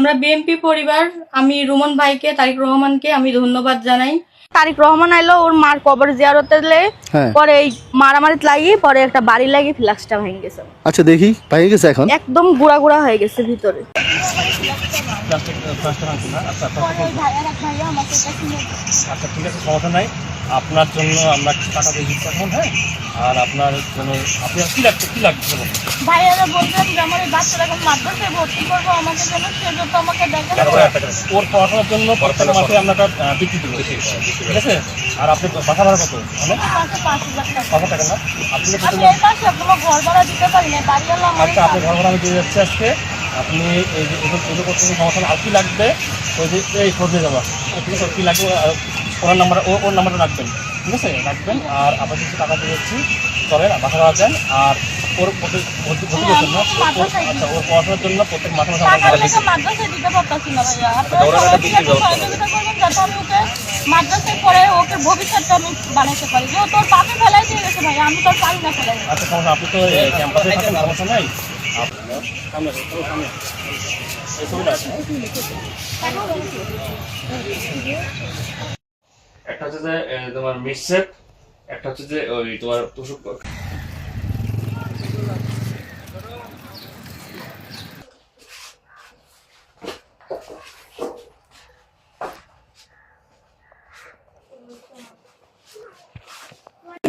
আমরা বিএনপি পরিবার, আমি রুমন ভাইকে, তারিক রহমানকে আমি ধন্যবাদ জানাই। তারিক রহমান আইলো ওর মার কবর জিয়ারতে পরে এই মারামারি লাগিয়ে পরে একটা বাড়ি লাগিয়ে ফ্লাক্সটা ভেঙে গেছে। আচ্ছা দেখি ভেঙে গেছে, এখন একদম গুড়া গুড়া হয়ে গেছে ভিতরে। আচ্ছা ঠিক আছে, সমস্যা নাই। আপনার জন্য আমরা টাকা দিয়ে দিচ্ছি এখন, হ্যাঁ। আর আপনার জন্য আপনার কি লাগছে ভাইয়ারা বলছেন যে আমার এই বাচ্চাটাকে মাদ্রাসায় ভর্তি করবো, আমাকে যেন সেজন্য আমাকে দেখেন। ওর পড়াশোনার জন্য প্রত্যেক মাসে আমরা বৃত্তি দেবো, ঠিক আছে। আর আপনি বাসা ভাড়া কত? অনেক 5,000 টাকা না? আপনি ঘর ভাড়া দিতে পারি না, বাড়িওয়ালা। আচ্ছা, আপনি ঘর ভাড়া আমি দিয়ে যাচ্ছি আজকে। আপনি এই যে এগুলো করতে সমস্যা আর কি লাগবে ওই যে এই খোঁজ দিয়ে যাবা, ঠিক আছে। কী লাগবে ওর নাম্বারটা রাখবেন, ঠিক আছে, রাখবেন। আর আপনার কিছু টাকা দিয়ে যাচ্ছি, চলেন বাসা ভাড়া দেন। আর ওর ভর্তি করছেন না? আচ্ছা, ওর পড়াশোনার জন্য প্রত্যেক মাসে মাসে মাদ্রাসায় পড়ে ওকে ভবিষ্যৎটা আমি বানাইতে পারি। যে তোর পাপে ফেলাই দিয়ে গেছে ভাই, আমি তোর পারি না ফেলাই। আচ্ছা সমস্যা, আপনি তো ক্যাম্পাসে থাকেন, সমস্যা নাই। একটা হচ্ছে যে তোমার মিক্সেপ, একটা হচ্ছে যে ওই তোমার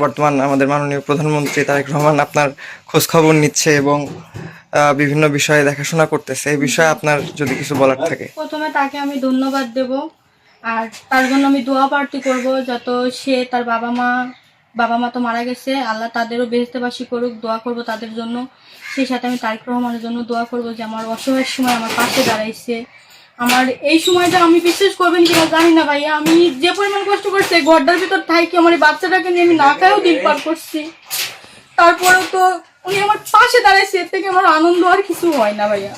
বর্তমান আমাদের মাননীয় প্রধানমন্ত্রী তারেক রহমান আপনার খোঁজ খবর নিচ্ছে এবং বিভিন্ন বিষয়ে দেখাশোনা করতেছে। এই বিষয়ে আপনার যদি কিছু বলার থাকে। প্রথমে তাকে আমি ধন্যবাদ দেব, আর তার জন্য আমি দোয়া প্রার্থী করব যত সে তার বাবা মা তো মারা গেছে, আল্লাহ তাদেরও বেহেশতবাসী করুক, দোয়া করব তাদের জন্য। সেই সাথে আমি তারেক রহমানের জন্য দোয়া করব যে আমার অসহায়ের সময় আমার পাশে দাঁড়াইছে। আমার এই সময়টা আমি বিশ্বাস করবেন কিনা জানি না ভাইয়া, আমি যে পরিমাণ কষ্ট করছি ঘরটার ভিতর থাকি, আমার এই বাচ্চাটাকে নিয়ে আমি না খায়ও দিন পার করছি, তারপরেও তো উনি আমার পাশে দাঁড়াইছে। এর থেকে আমার আনন্দ আর কিছু হয় না ভাইয়া।